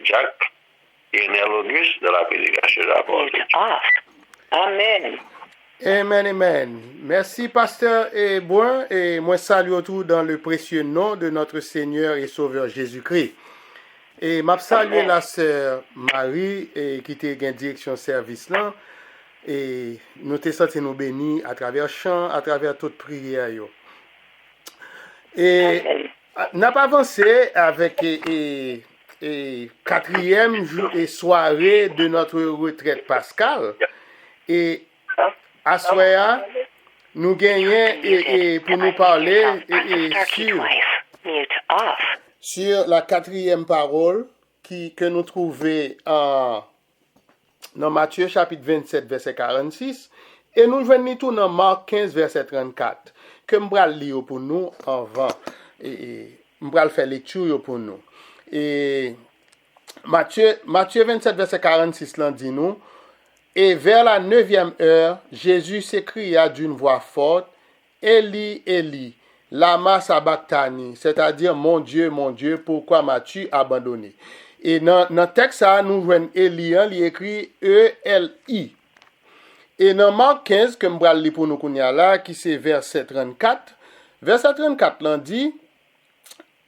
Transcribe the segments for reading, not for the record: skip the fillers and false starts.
Jacques et Nel Auguste de la prédication de l'apôtre. Amen. Amen, amen. Merci, pasteur et bon, et moi salue tout dans le précieux nom de notre Seigneur et Sauveur Jésus-Christ. Et m'a salué la sœur Marie et qui était en direction service là. Et nous te senti nous bénis à travers chant, à travers toute prière. Yo. Et n'a pas avancé avec quatrième jour et soirée de notre retraite pascale. Et à soir, nous gagnons et pour nous parler sur la quatrième parole que nous trouvons dans Matthieu chapitre 27, verset 46, et nous venons tout dans Marc 15, verset 34, que je vais lire pour nous avant, et je vais faire lecture pour nous. Et Matthieu 27, verset 46, là dit nous, et vers la 9e heure, Jésus s'écria d'une voix forte, Eli, Eli, lama sabachthani, c'est-à-dire, mon Dieu, pourquoi m'as-tu abandonné? Et dans le texte, nous voyons Eli, il écrit E-L-I. Et dans Marc 15, que je vais lire pour nous, qui c'est verset 34, verset 34, là dit,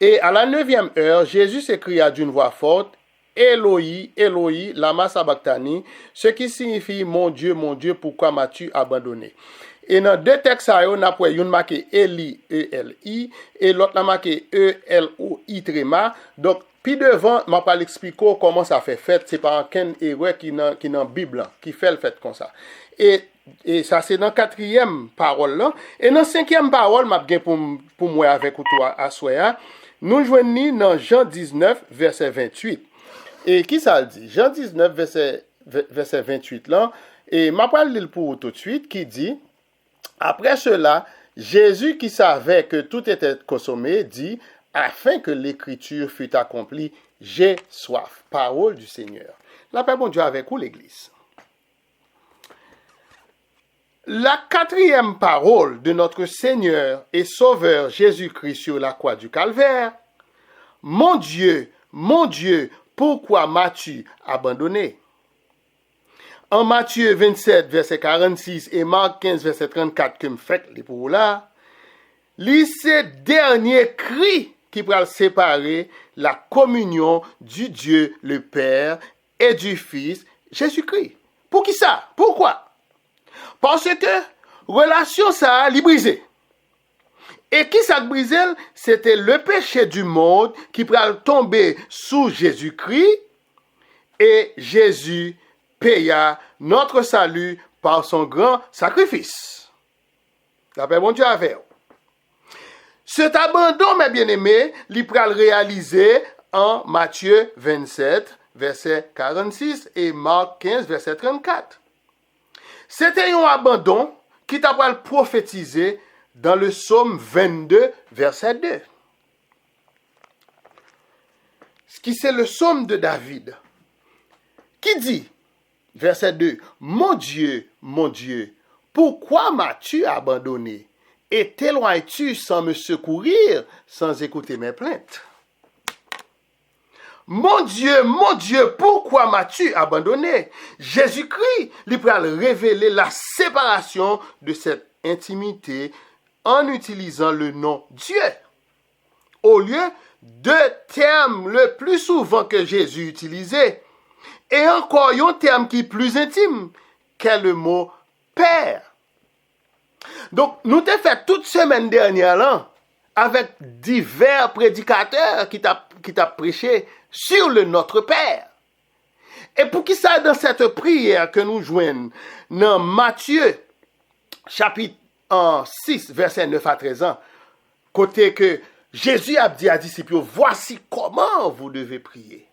et à la 9e heure, Jésus s'écria d'une voix forte, Eloi, Eloi, lama sabachthani, ce qui signifie, mon Dieu, pourquoi m'as-tu abandonné? Et dans deux textes, on a marqué Eli, E-L-I, et l'autre a marqué E-L-O-I, tréma. Donc, puis devant, je vais expliquer comment ça fait fait. C'est pas un héros qui dans la Bible, qui fait le fait comme ça. Et ça, c'est dans la quatrième parole là. Et dans la cinquième parole, je vais pour moi avec toi à soya. Nous joignons dans Jean 19, verset 28. Et qui ça le dit? Jean 19, verset 28 là. Et je vais lire pour tout de suite, qui dit, après cela, Jésus qui savait que tout était consommé, dit, afin que l'écriture fût accomplie, j'ai soif. Parole du Seigneur. La paix, bon Dieu, avec vous, l'Église. La quatrième parole de notre Seigneur et Sauveur Jésus-Christ sur la croix du Calvaire. Mon Dieu, pourquoi m'as-tu abandonné? En Matthieu 27, verset 46 et Marc 15, verset 34, que me fait les pour là, lis ces derniers cris qui pourra séparer la communion du Dieu le Père et du Fils Jésus-Christ. Pour qui ça? Pourquoi? Parce que relation ça a brisé. Et qui ça brisé? C'était le péché du monde qui pourra tomber sous Jésus-Christ et Jésus paya notre salut par son grand sacrifice. La paix, bon Dieu, avec vous. Cet abandon, mes bien-aimés, il pourra le réaliser en Matthieu 27, verset 46 et Marc 15, verset 34. C'était un abandon qui t'a pas prophétisé dans le psaume 22, verset 2. Ce qui c'est le psaume de David, qui dit, verset 2, mon Dieu, pourquoi m'as-tu abandonné? Et t'éloignes-tu sans me secourir, sans écouter mes plaintes? Mon Dieu, pourquoi m'as-tu abandonné? Jésus-Christ, il peut révéler la séparation de cette intimité en utilisant le nom Dieu. Au lieu de termes le plus souvent que Jésus utilisait, et encore un terme qui est plus intime, qu'est le mot Père. Donc, nous t'ai fait toute semaine dernière là, avec divers prédicateurs qui t'a prêché sur le Notre Père. Et pour qui ça, dans cette prière que nous joignons dans Matthieu, chapitre 6, verset 9 à 13 ans, côté que Jésus a dit à disciples, voici comment vous devez prier.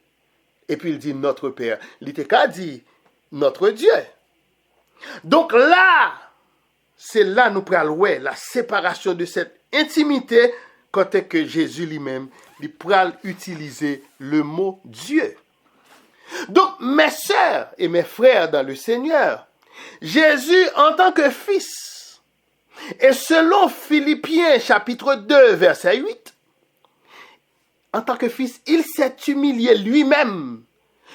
Et puis il dit notre Père. Il t'a dit notre Dieu. Donc là, c'est là nous prenons la séparation de cette intimité quand que Jésus lui-même il pourra utiliser le mot Dieu. Donc mes sœurs et mes frères dans le Seigneur, Jésus en tant que fils, et selon Philippiens chapitre 2 verset 8, en tant que fils, il s'est humilié lui-même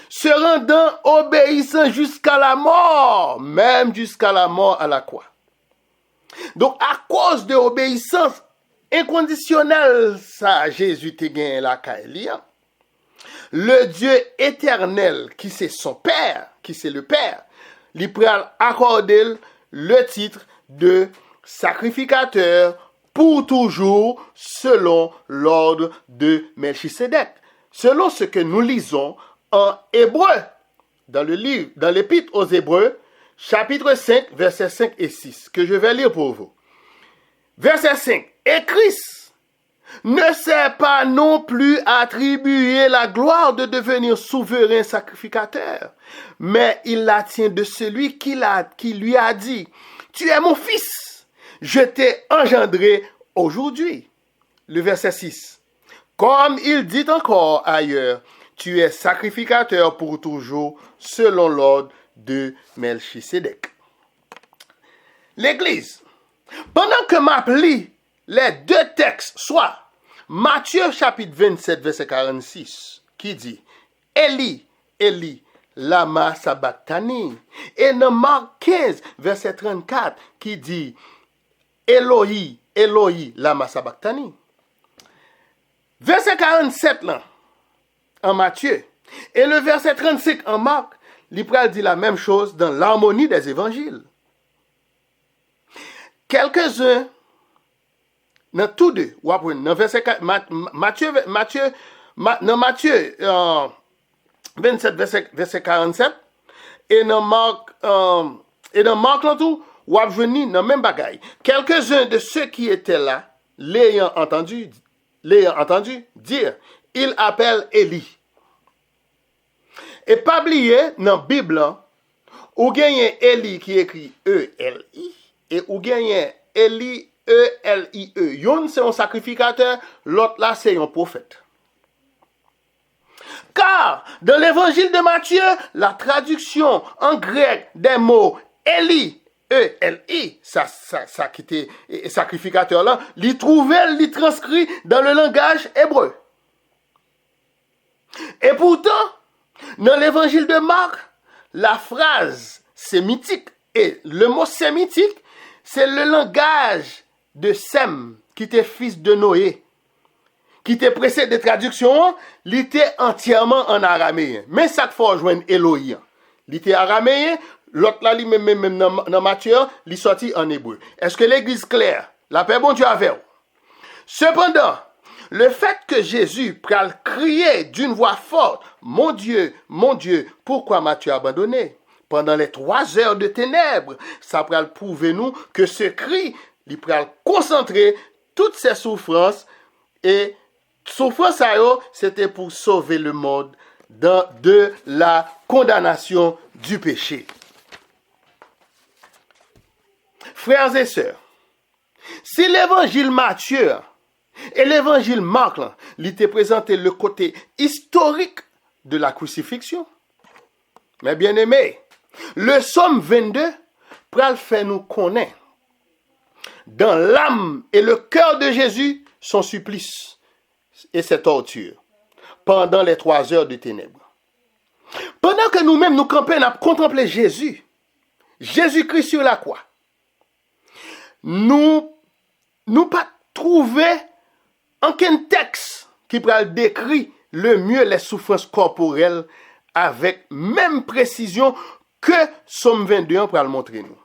se rendant obéissant jusqu'à la mort, même jusqu'à la mort à la croix. Donc, à cause de l'obéissance inconditionnelle, ça, Jésus te gagné la Kaelia. Le Dieu éternel, qui c'est son Père, qui c'est le Père, lui pral accorder le titre de sacrificateur pour toujours selon l'ordre de Melchisédek. Selon ce que nous lisons en Hébreu, dans l'Épître aux Hébreux, chapitre 5, versets 5 et 6, que je vais lire pour vous. Verset 5. Et Christ ne s'est pas non plus attribué la gloire de devenir souverain sacrificateur, mais il la tient de celui qui lui a dit, « Tu es mon fils, je t'ai engendré aujourd'hui. » Le verset 6. Comme il dit encore ailleurs, « Tu es sacrificateur pour toujours selon l'ordre de Melchisédek. » L'Église, pendant que m'applique les deux textes, soit Matthieu chapitre 27, verset 46, qui dit « Eli, Eli, lama sabachthani » et dans Marc 15, verset 34, qui dit « Eloi, Eloi, lama sabachthani ». Verset 47 là, en Matthieu, et le verset 35 en Marc, l'Ipral dit la même chose dans l'harmonie des évangiles. Quelques-uns, dans tous deux, dans verset Matthieu 27, verset 47, et dans Marc là tout, ou venir dans même bagaille. Quelques-uns de ceux qui étaient là, l'ayant entendu dire, il appelle Élie. Et pas oublier, dans la Bible, ou gagne Élie qui écrit E-L-I, et ou gagne Élie E-L-I-E. Yon c'est un sacrificateur, l'autre là c'est un prophète. Car, dans l'évangile de Matthieu, la traduction en grec des mots Élie, E-L-I, ça qui était sacrificateur là, l'y trouvait, l'y transcrit dans le langage hébreu. Et pourtant, dans l'évangile de Marc, la phrase sémitique, et le mot sémitique, c'est le langage de Sem, qui était fils de Noé, qui était précédé de traduction, il était entièrement en araméen. Mais ça faut rejoindre Elohim. Il était araméen, l'autre là, même dans Matthieu, il sorti en hébreu. Est-ce que l'église claire? La paix bon Dieu avec vous. Cependant, le fait que Jésus pral crier d'une voix forte, mon Dieu, pourquoi m'as-tu abandonné? Pendant les 3 heures de ténèbres, ça pral prouver nous que ce cri, il pral concentrer toutes ses souffrances, et souffrance à eux, c'était pour sauver le monde de la condamnation du péché. Frères et sœurs, si l'évangile Matthieu et l'évangile Marc, il te présenté le côté historique de la crucifixion. Mais bien aimé, le Psaume 22 pral fait nous connaître dans l'âme et le cœur de Jésus son supplice et ses tortures pendant les 3 heures de ténèbres. Pendant que nous-mêmes nous campons à contempler Jésus-Christ sur la croix, nous pas trouver aucun texte qui pral décrit le mieux les souffrances corporelles avec même précision que Somme 21 pral montrer nous.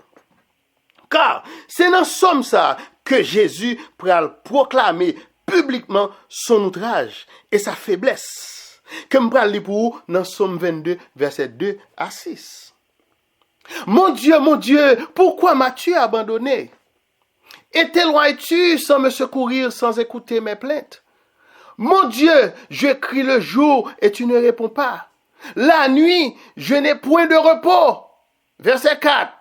Car c'est dans Somme ça que Jésus pral proclamer publiquement son outrage et sa faiblesse. Comme pral lire pour dans Somme 22 verset 2 à 6. Mon Dieu, pourquoi m'as-tu abandonné? Et t'éloignes-tu sans me secourir, sans écouter mes plaintes? Mon Dieu, je crie le jour et tu ne réponds pas. La nuit, je n'ai point de repos. Verset 4.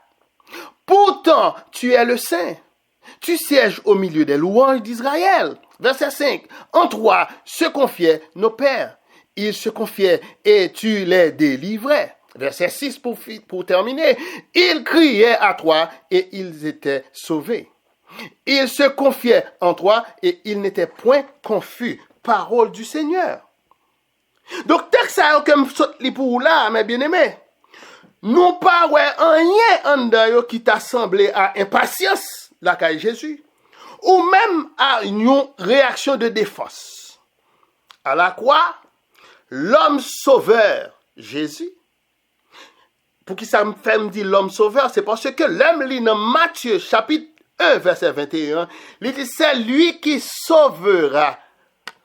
Pourtant, tu es le Saint. Tu sièges au milieu des louanges d'Israël. Verset 5. En toi se confiaient nos pères. Ils se confiaient et tu les délivrais. Verset 6 pour terminer. Ils criaient à toi et ils étaient sauvés. Ils se confiaient en toi et ils n'étaient point confus. Parole du Seigneur. Donc, texte ça que me saute li pour là, mes bien-aimés. Nous pas ouais rien en dedans qui t'a semblé à impatience la caille Jésus ou même à une réaction de défense. À la croix, l'homme sauveur Jésus. Pour qui ça me fait me dire l'homme sauveur, c'est parce que l'homme lit dans Matthieu chapitre 1 verset 21, il dit c'est lui qui sauvera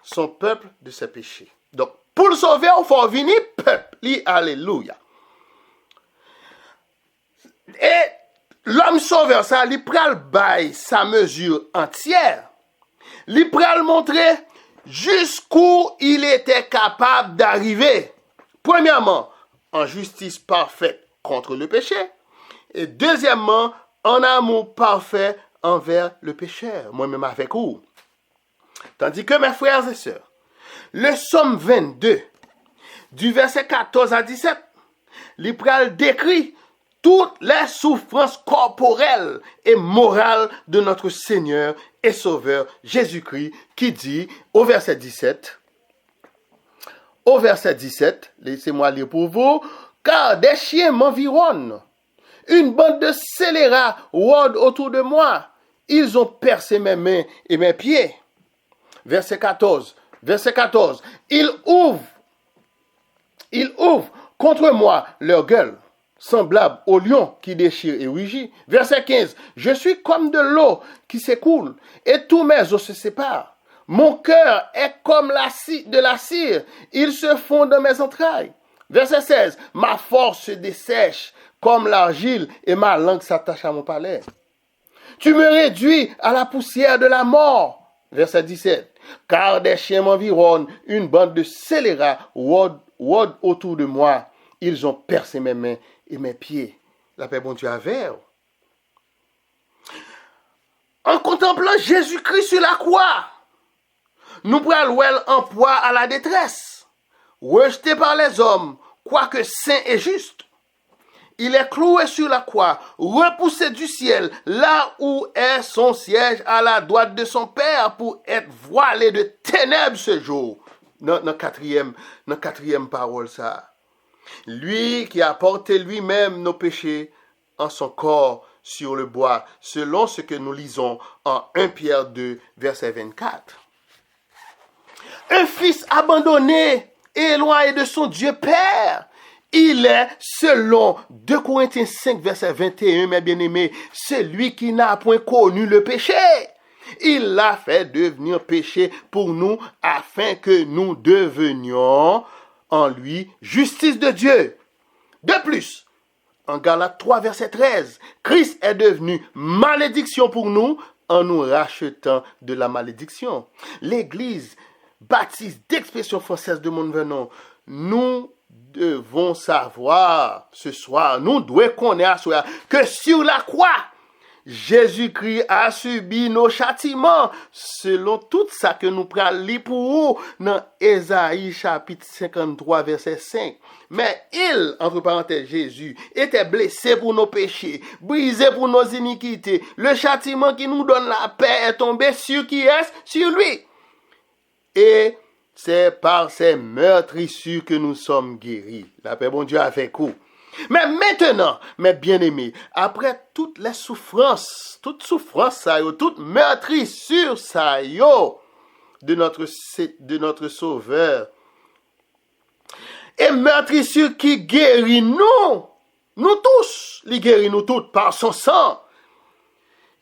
son peuple de ses péchés. Donc pour le sauver, il faut venir peuple. Alléluia. Et l'homme sauveur, ça, il pral bail sa mesure entière. Il pral montrer jusqu'où il était capable d'arriver. Premièrement, en justice parfaite contre le péché. Et deuxièmement, en amour parfait envers le pécheur. Moi-même avec vous. Tandis que mes frères et sœurs, le psaume 22, du verset 14 à 17, il pral décrit toutes les souffrances corporelles et morales de notre Seigneur et Sauveur Jésus-Christ, qui dit au verset 17, laissez-moi lire pour vous, car des chiens m'environnent, une bande de scélérats rôde autour de moi, ils ont percé mes mains et mes pieds. Verset 14, ils ouvrent contre moi leur gueule, semblable au lion qui déchire et rugit. Verset 15, je suis comme de l'eau qui s'écoule, et tous mes os se séparent. Mon cœur est comme de la cire, ils se font dans mes entrailles. Verset 16, ma force se dessèche comme l'argile, et ma langue s'attache à mon palais. Tu me réduis à la poussière de la mort. Verset 17, car des chiens m'environnent, une bande de scélérats rôde autour de moi. Ils ont percé mes mains et mes pieds. La paix, bon Dieu, avec. En contemplant Jésus-Christ sur la croix, nous prenons en proie à la détresse. Rejeté par les hommes, quoique saint et juste, il est cloué sur la croix, repoussé du ciel, là où est son siège à la droite de son Père, pour être voilé de ténèbres ce jour. Dans quatrième parole, ça. Lui qui a porté lui-même nos péchés en son corps sur le bois, selon ce que nous lisons en 1 Pierre 2, verset 24. Un fils abandonné et éloigné de son Dieu Père, il est, selon 2 Corinthiens 5, verset 21, mes bien-aimés, celui qui n'a point connu le péché. Il l'a fait devenir péché pour nous, afin que nous devenions en lui justice de Dieu. De plus, en Galates 3, verset 13, Christ est devenu malédiction pour nous en nous rachetant de la malédiction. L'Église baptiste d'expression française de Montvenon, nous devons savoir ce soir, nous devons connaître que sur la croix, Jésus-Christ a subi nos châtiments selon tout ça que nous prenons lire pour vous dans Ésaïe chapitre 53 verset 5. Mais il, entre parenthèses, Jésus, était blessé pour nos péchés, brisé pour nos iniquités. Le châtiment qui nous donne la paix est tombé sur qui est? Sur lui. Et c'est par ces meurtrissures que nous sommes guéris. La paix, bon Dieu, avec vous. Mais maintenant, mes bien-aimés, après toutes les souffrances, toute meurtrissure de notre Sauveur, et meurtrissure qui guérit nous tous, il guérit nous tous par son sang.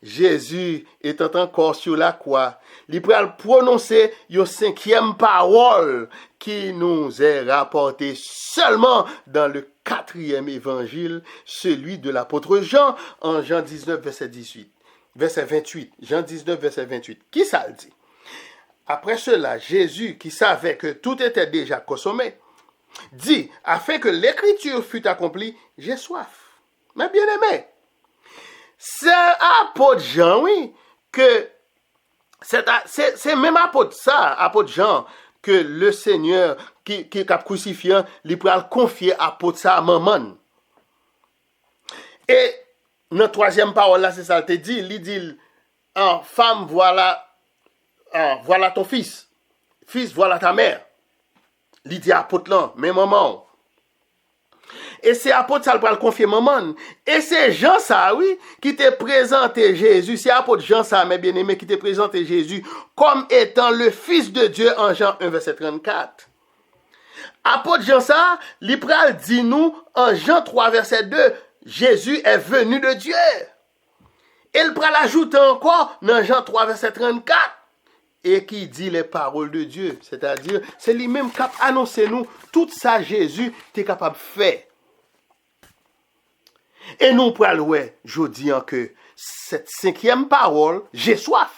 Jésus étant encore sur la croix, il pral prononcer une 5e parole qui nous est rapportée seulement dans le 4e évangile, celui de l'apôtre Jean, en Jean 19, verset 28. Jean 19, verset 28. Qui ça le dit? Après cela, Jésus, qui savait que tout était déjà consommé, dit, afin que l'écriture fût accomplie, j'ai soif. Mais bien aimé, c'est apôtre Jean, oui, que c'est même apôtre Jean, que le Seigneur qui a crucifié, il peut confier apôtre ça à maman. Et notre 3e parole là, c'est ça, il dit, femme, voilà ton fils, voilà ta mère. Li dit apôtre là, mais maman. Et c'est apôtre ça le confier maman. Et c'est Jean ça, oui, qui t'a présenté Jésus. C'est apôtre Jean ça, mes bien-aimés, qui t'a présenté Jésus comme étant le Fils de Dieu en Jean 1, verset 34. Apôtre Jean ça, li pral dit nous en Jean 3, verset 2, Jésus est venu de Dieu. Et il pral ajouter encore dans Jean 3, verset 34. Et qui dit les paroles de Dieu. C'est-à-dire, c'est lui-même qui a annoncé nous tout ça Jésus est capable de faire. Et nous pral ouais, je dis que cette 5e parole, j'ai soif.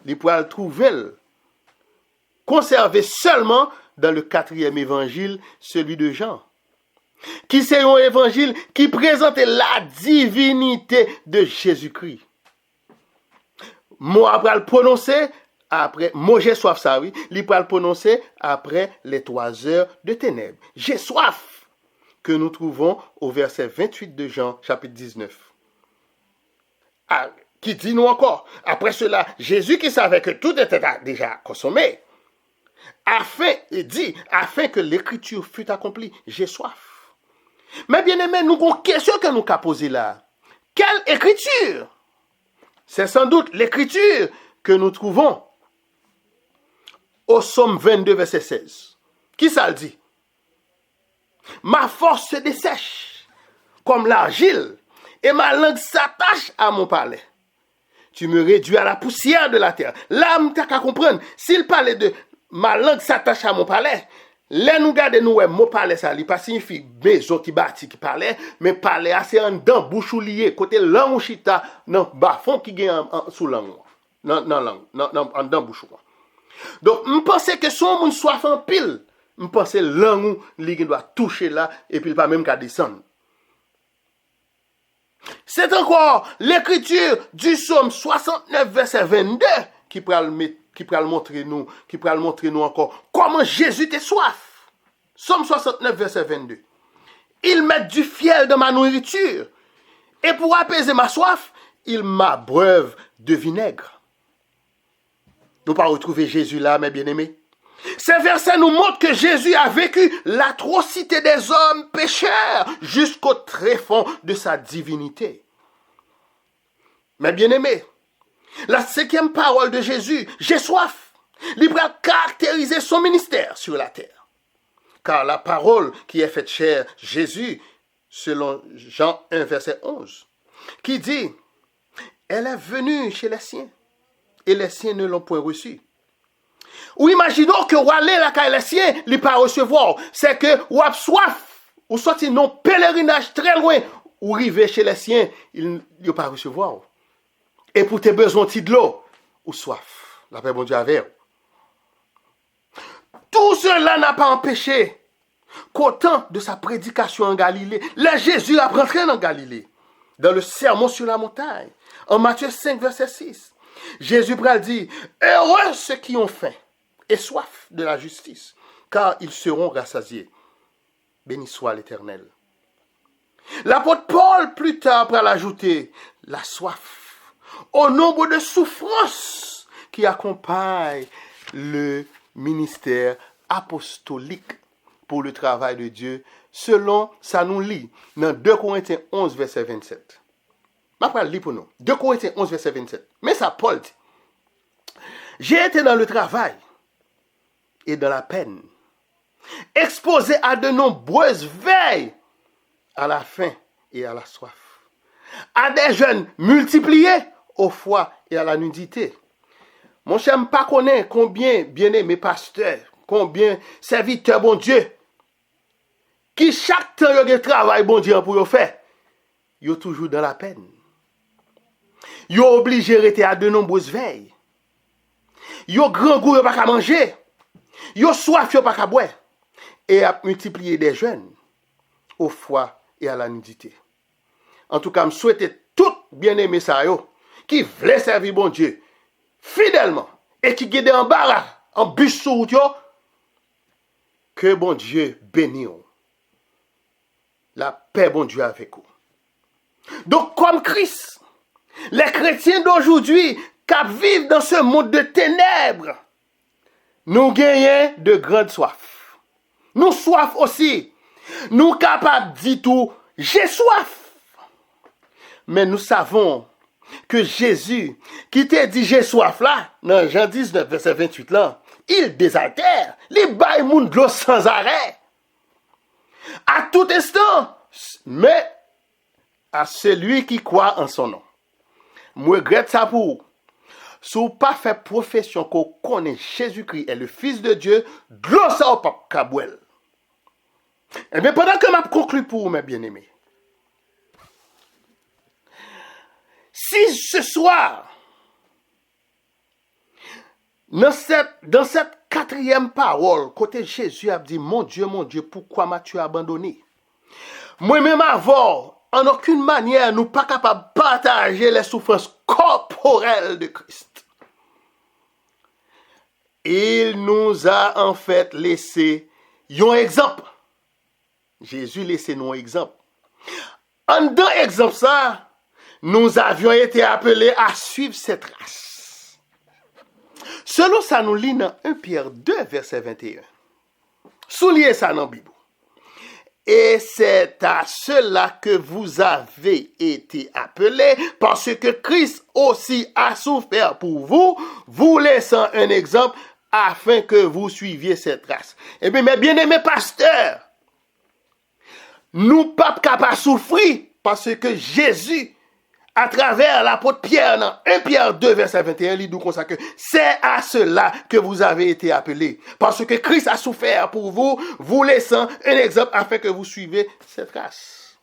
Il pral trouver conservé seulement dans le 4e évangile, celui de Jean. Qui c'est un évangile qui présente la divinité de Jésus-Christ. Mot après le prononcer, après, mot j'ai soif ça oui, il peut le prononcer après les 3 heures de ténèbres. J'ai soif, que nous trouvons au verset 28 de Jean, chapitre 19. Ah, qui dit nous encore, après cela, Jésus qui savait que tout était déjà consommé, afin que l'écriture fût accomplie, j'ai soif. Mais bien aimé, nous avons une question que nous avons posée là. Quelle écriture? C'est sans doute l'écriture que nous trouvons au Psaume 22, verset 16. Qui ça le dit? Ma force se dessèche comme l'argile et ma langue s'attache à mon palais. Tu me réduis à la poussière de la terre. Là, tu as qu'à comprendre. S'il parlait de ma langue s'attache à mon palais, là, nous gardons nous, mon palais, ça ne pas signifie maison qui bâti qui parlait, mais palais, c'est un dans bouche ou lié, côté langue ou chita, non, bas-fond qui gagne sous langue. Non, dans bouche. Donc, je pense que son monde soif en pile. Je pense que langue qui doit toucher là, et puis pas même qu'à descendre. C'est encore l'écriture du psaume 69, verset 22, qui pourra le montrer nous encore comment Jésus était soif. Psaume 69, verset 22. Il met du fiel dans ma nourriture, et pour apaiser ma soif, il m'abreuve de vinaigre. Nous ne pouvons pas retrouver Jésus là, mes bien-aimés. Ces versets nous montrent que Jésus a vécu l'atrocité des hommes pécheurs jusqu'au tréfonds de sa divinité. Mes bien-aimés, la 5e parole de Jésus, j'ai soif, libre à caractériser son ministère sur la terre. Car la parole qui est faite chère, Jésus, selon Jean 1, verset 11, qui dit, elle est venue chez les siens, et les siens ne l'ont point reçue. Ou imaginons que ou aller la caille les siens, il pas recevoir. C'est que ou a soif, ou sorti non pèlerinage très loin, ou arriver chez les siens, il ne pas recevoir. Et pour tes besoins de l'eau, ou soif. La paix bon Dieu avec. Tout cela n'a pas empêché qu'au temps de sa prédication en Galilée, là Jésus a rentré dans Galilée, dans le sermon sur la montagne, en Matthieu 5, verset 6. Jésus pral dit, heureux ceux qui ont faim et soif de la justice, car ils seront rassasiés. Béni soit l'Éternel. L'apôtre Paul, plus tard, pral ajouter la soif au nombre de souffrances qui accompagnent le ministère apostolique pour le travail de Dieu, selon ça nous lit dans 2 Corinthiens 11, verset 27. Je vais lire pour nous. 2 Corinthiens 11, verset 27. Mais ça, Paul dit, j'ai été dans le travail et dans la peine, exposé à de nombreuses veilles, à la faim et à la soif, à des jeûnes multipliés, au froid et à la nudité. Mon cher, je ne connais pas combien bien-aimés pasteurs, combien serviteurs, bon Dieu, qui chaque temps ils travail, bon Dieu, pour faire, ils sont toujours dans la peine. Ils sont obligés de rester à de nombreuses veilles. Ils ont grand goût, ils n'ont pas qu'à manger. Ils ont soif, ils n'ont pas qu'à boire. Et à multiplier des jeûnes au froid et à la nudité. En tout cas, je souhaite tout bien-aimé ça, qui voulait servir bon Dieu fidèlement et qui guide en barre, en bus sur route, que bon Dieu bénisse. La paix, bon Dieu, avec vous. Donc, comme Christ, les chrétiens d'aujourd'hui qui vivent dans ce monde de ténèbres, nous gagnons de grandes soif. Nous soif aussi. Nous capables de dire tout, j'ai soif. Mais nous savons que Jésus, qui t'a dit j'ai soif là, dans Jean 19, verset 28 là, il désaltère, il baille moun de l'eau sans arrêt. À tout instant, mais à celui qui croit en son nom. Moi, regrette ça pour vous. Si vous pas fait profession qu'on connaît Jésus-Christ est le Fils de Dieu, de l'eau ça au pape Kabouel. Et bien, pendant que je conclue pour vous, mes bien-aimés, si ce soir, dans cette quatrième parole, côté Jésus a dit, mon Dieu, pourquoi m'as-tu abandonné? Moi-même avant, en aucune manière, nous pas capables de partager les souffrances corporelles de Christ. Il nous a en fait laissé un exemple. Jésus laissé nous un exemple. En dans exemple ça, nous avions été appelés à suivre cette trace. Selon ça, nous lit dans 1 Pierre 2, verset 21. Soulignez ça dans la Bible. Et c'est à cela que vous avez été appelés, parce que Christ aussi a souffert pour vous, vous laissant un exemple afin que vous suiviez cette trace. Eh bien, mes bien-aimés pasteurs, nous pas capables de souffrir parce que Jésus, à travers l'apôtre Pierre, dans 1 Pierre 2, verset 21, il dit comme ça que c'est à cela que vous avez été appelés. Parce que Christ a souffert pour vous, vous laissant un exemple afin que vous suivez cette trace.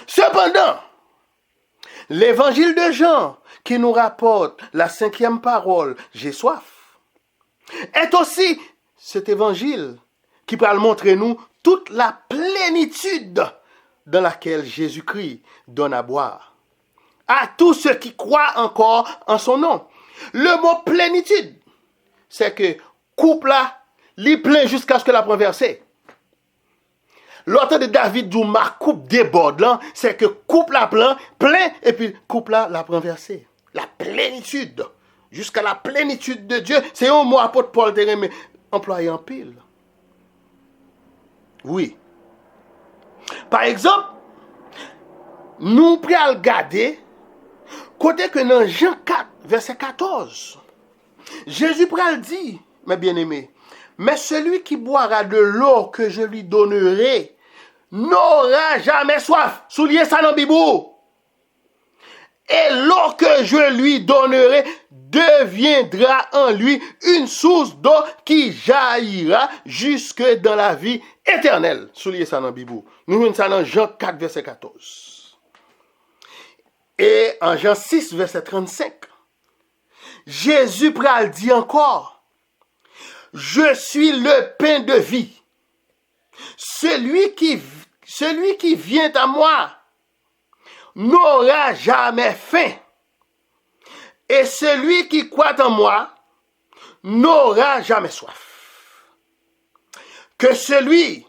Cependant, l'évangile de Jean, qui nous rapporte la 5e parole, j'ai soif, est aussi cet évangile qui va montrer nous toute la plénitude dans laquelle Jésus-Christ donne à boire à tous ceux qui croient encore en son nom. Le mot plénitude, c'est que coupe là, li plein jusqu'à ce que la prenne versée. L'autre de David dit ma coupe déborde là, c'est que coupe la plein, et puis coupe là la prenne versée. La plénitude, jusqu'à la plénitude de Dieu, c'est un mot apôtre Paul Térémé employé en pile. Oui. Par exemple, nous pouvons regarder côté que dans Jean 4, verset 14, Jésus pral dit, mes bien-aimés, mais celui qui boira de l'eau que je lui donnerai n'aura jamais soif. Soulignez ça dans la Bible. Et l'eau que je lui donnerai deviendra en lui une source d'eau qui jaillira jusque dans la vie éternelle. Soulignez ça dans la Bible. Nous voyons ça dans Jean 4, verset 14. Et en Jean 6, verset 35, Jésus pral dit encore, je suis le pain de vie. Celui qui vient à moi n'aura jamais faim. Et celui qui croit en moi n'aura jamais soif. Que celui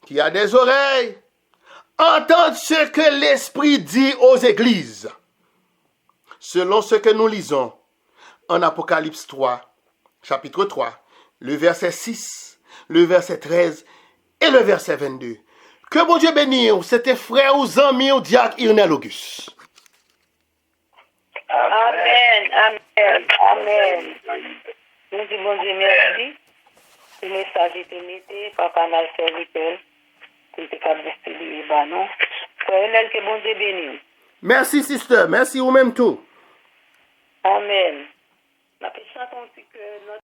qui a des oreilles entende ce que l'Esprit dit aux églises. Selon ce que nous lisons en Apocalypse 3, chapitre 3, le verset 6, le verset 13 et le verset 22. Que bon Dieu bénisse, c'était frère ou amis ou diacre Irnel Auguste. Amen, amen, amen. Nous disons bon Dieu merci. Le message est émis, papa n'a le serviteur, pour te faire distribuer, non. Frère, que bon Dieu bénisse. Merci, sister. Merci vous-même tout. Amen. La personne que notre